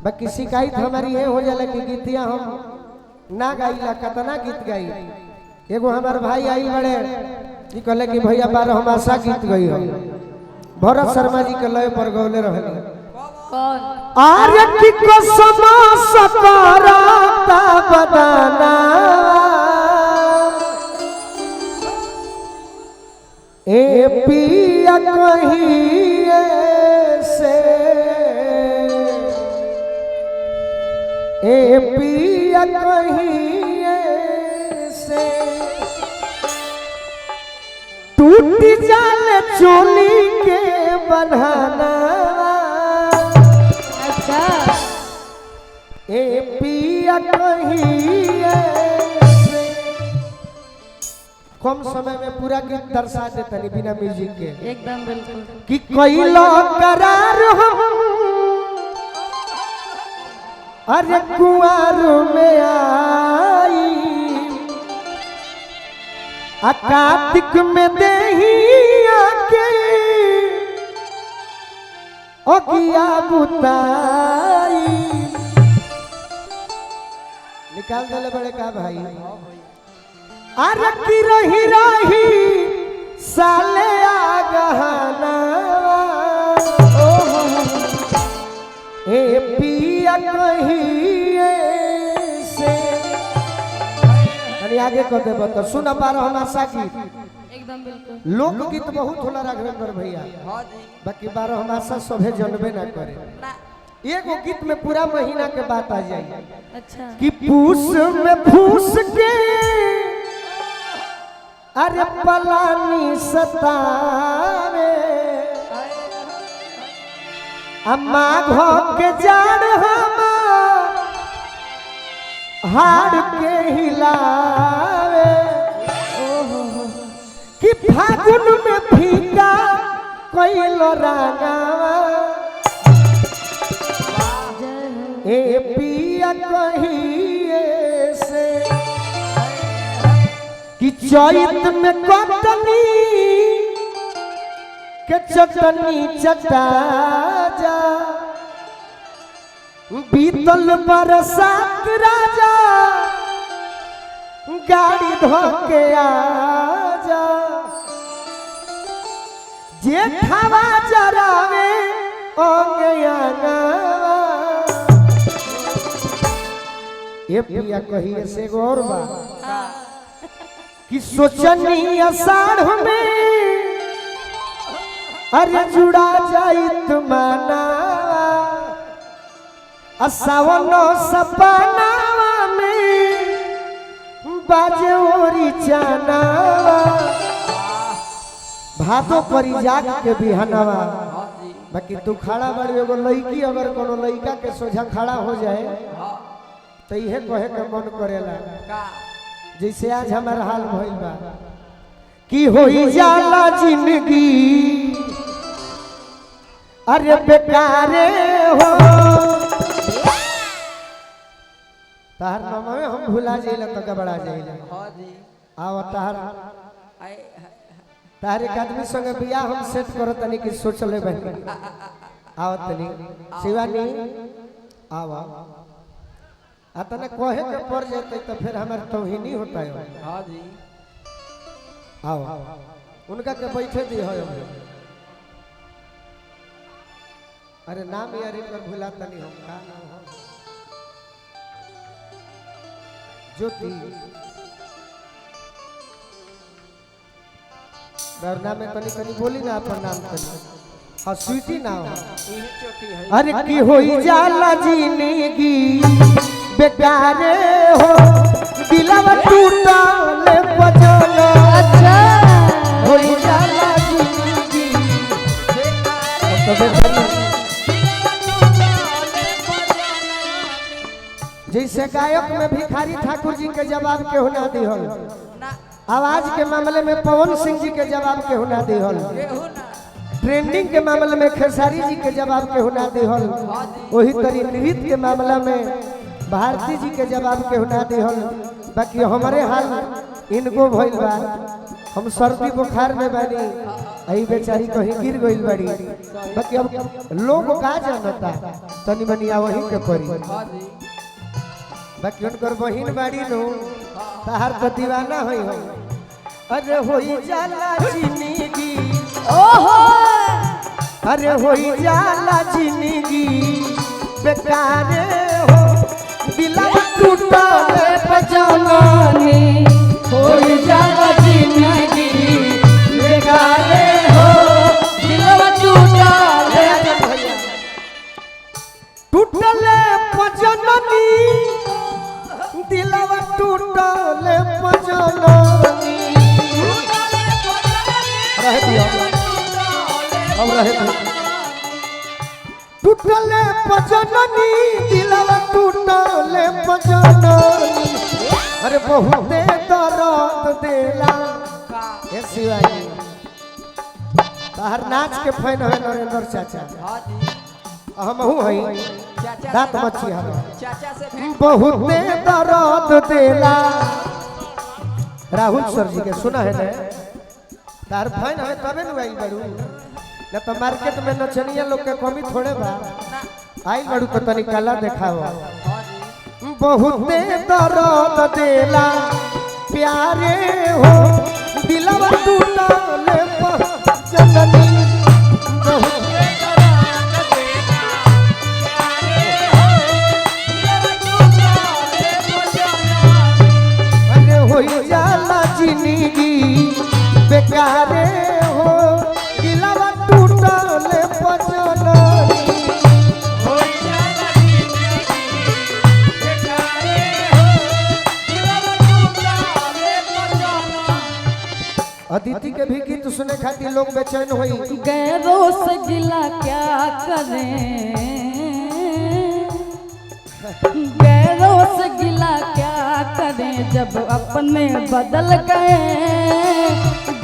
बाकी शिकायत हमारी ये हो जाला कि गीतिया हम ना गाइला कतना गीत गाई। एगो हमार भाई आई बड़े जी कहले कि भैया 12 हमासा गीत गई हो भरत शर्मा जी के लय पर गौले रहले कौन आर्य की कसम सकाराता बदाना ए पिया कहीं से ए पिया कहीं से टूट जाले चोली के बन्हाना अच्छा ए पिया कहीं से कम समय में पूरा गीत दर्शा देता नहीं बिना म्यूजिक के एकदम बिल्कुल कि कैलो करार हम अरे कुआर में आई कार्तिक में देही आके ओकिया बुताई निकाल दे बड़े का भाई अरे की रही रही साले आ गहना ए पिया कहीं से अरे आगे कह दे बता सुन 12 हमासा गीत एकदम बिल्कुल लोक गीत बहुत होला राघवेंद्र भैया बाकी 12 हमासा सभे जनबे ना करे एगो गीत में पूरा महीना के बात आ जाए अच्छा कि पूस में फूस के अरे पलानी सतावे अम्मा घो के जाड़ हमार हाड़ के हिलावे कि फागुन में फीका कोइलो रागावा ए पिया कहीं से कि चैत में कटनी के चटनी चटा जा बीतल बरसात राजा गाड़ी धोके आजा जेठावा जरावे ओंगयाना ये पिया कहिए से गौर बा कि सोचनी आषाढ़ में अरे जुड़ा जाई तुमाना सावनो सपनावा में बाजे ओरी चाना भातो करी जाग के बिहनवा बाकी तू खड़ा बड़ी एगो लड़की अगर कोनो लड़का के सोझा खड़ा हो जाए तो इहे कहे के मन करेला जैसे आज हमारा हाल भइल बा कि होई जाला जिंदगी अरे बेकारे हो तार नाम में हम भुला जाइला तो गबड़ा जाइला हां जी आओ तार एक आदमी संगे बियाह हम सेट करो तनी कि सोच ले बहन आओ तनी शिवानी आओ आतना कहे के पड़ जाते तो फिर हमार तौहीनी होता है हां जी आओ उनका के बैठे दी हो अरे नाम यार पर भुला तनी हम का नाम हो ज्योति नाम में तनी तनी बोली ना अपन नाम तनी हाँ स्वीटी नाम अरे की होई जाला जिंदगी बेकारे हो दिलवा टूटा ले बजलो अच्छा होई जाला जिंदगी बेकारे जैसे गायक में भिखारी ठाकुर जी के जवाब के होना दिहल आवाज के मामले में पवन सिंह जी के जवाब के होना दिहल ट्रेंडिंग के मामले में खेसारी जी के जवाब के होना दिहल वही तरी नृत्य के मामला में भारती जी के जवाब के होना दिहल बाकी हमारे हाल इनको भइल बा हम सर्दी बुखार में बानी आई बेचारी कहीं गिर गई बड़ी बाकी अब लोग का जानता तनी मनिया वही के परी बाकी उनकर बहिन बाड़ी नो तहार तो दीवाना होई हो अरे होई जाला जिंदगी ओहो अरे होई जाला जिंदगी बेकार हो दिला टूटा पजवानी होई जाला जिंदगी बेकार हो दिलवा टूटा टूटले पजननी दिलवा टूटले पजननी रह दियो अब रहे तो टूटले पजननी दिलवा टूटले पजननी अरे बहुते दर्द देला ए शिवाजी ताहर नाच के फैन है नरेंद्र चाचा हम हूँ हई दांत मच्छी हम बहुते दर्द देला राहुल सर जी के सुना है ना तार फैन है तबे नु आई बड़ू न तो मार्केट में नचनिया लोग के कमी थोड़े बा आई बड़ू को तनी कला दिखाओ बहुते दर्द देला प्यारे हो दिलवा टूटले जननी बहुते अरे होई जाला जिंदगी बेकारे हो दिलवा टूटले पजननी अदिति के भी गीत सुने खातिर लोग बेचैन होई गैरों से गिला क्या करें गैरों से गिला क्या करें जब अपने बदल गए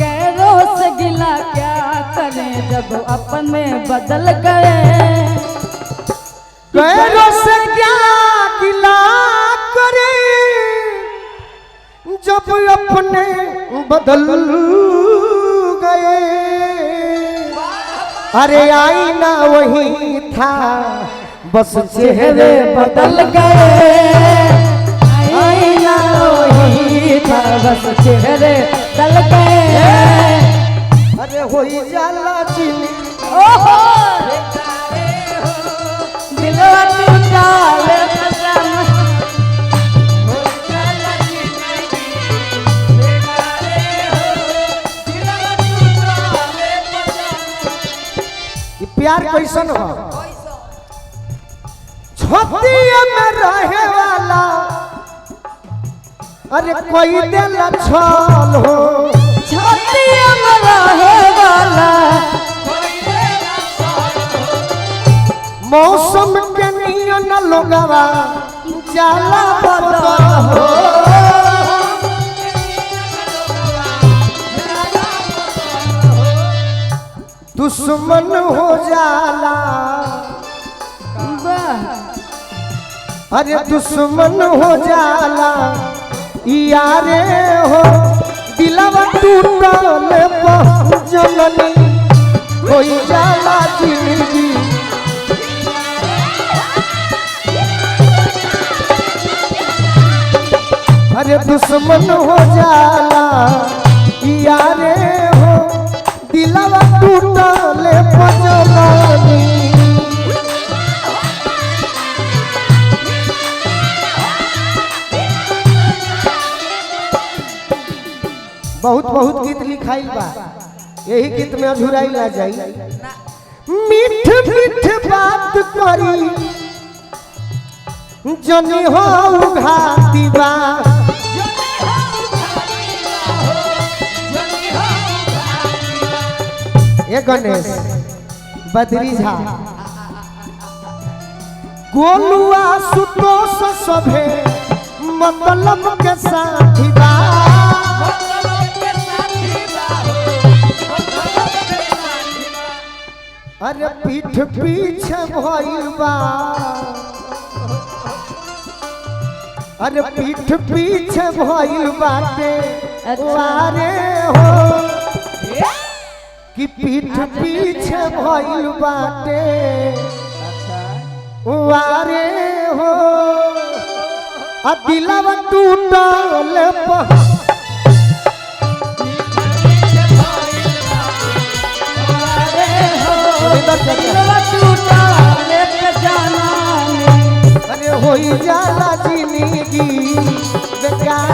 गैरों से गिला क्या करें जब अपने बदल गए गैरों से क्या गिला करे जब अपने बदल गए अरे आईना वही था बस चेहरे बदल गए आईना वही था बस चेहरे बदल गए अरे होई जाला जिंदगी ओहो दिलवा टूटा ले पजामा प्यार कैसन हो छतिया में रहे वाला अरे कोई दिल छल हो छतिया में रहे वाला मौसम के नियन लोगवा जाला बदल हो दुश्मन हो जाला अरे दुश्मन हो जाला यारे हो दिलवा टूटले जननी होई जाला जिंदगी अरे दुश्मन हो जाला यारे हो दिलवा टूटले जननी बहुत बहुत गीत लिखाई बा यही गीत में अधूराई ला जाई मीठ मीठ बात करी जनी हो घाती बा ये गणेश बद्री झा गोलुआ सुतोष सभे मतलब के साथी बा अरे पीठ पीछे भइल बा अरे पीठ पीछे भइल बाटे वारे हो कि पीठ पीछे भइल बाटे वारे हो आ दिलवा टूटल अरे होई जाला जिंदगी बेकार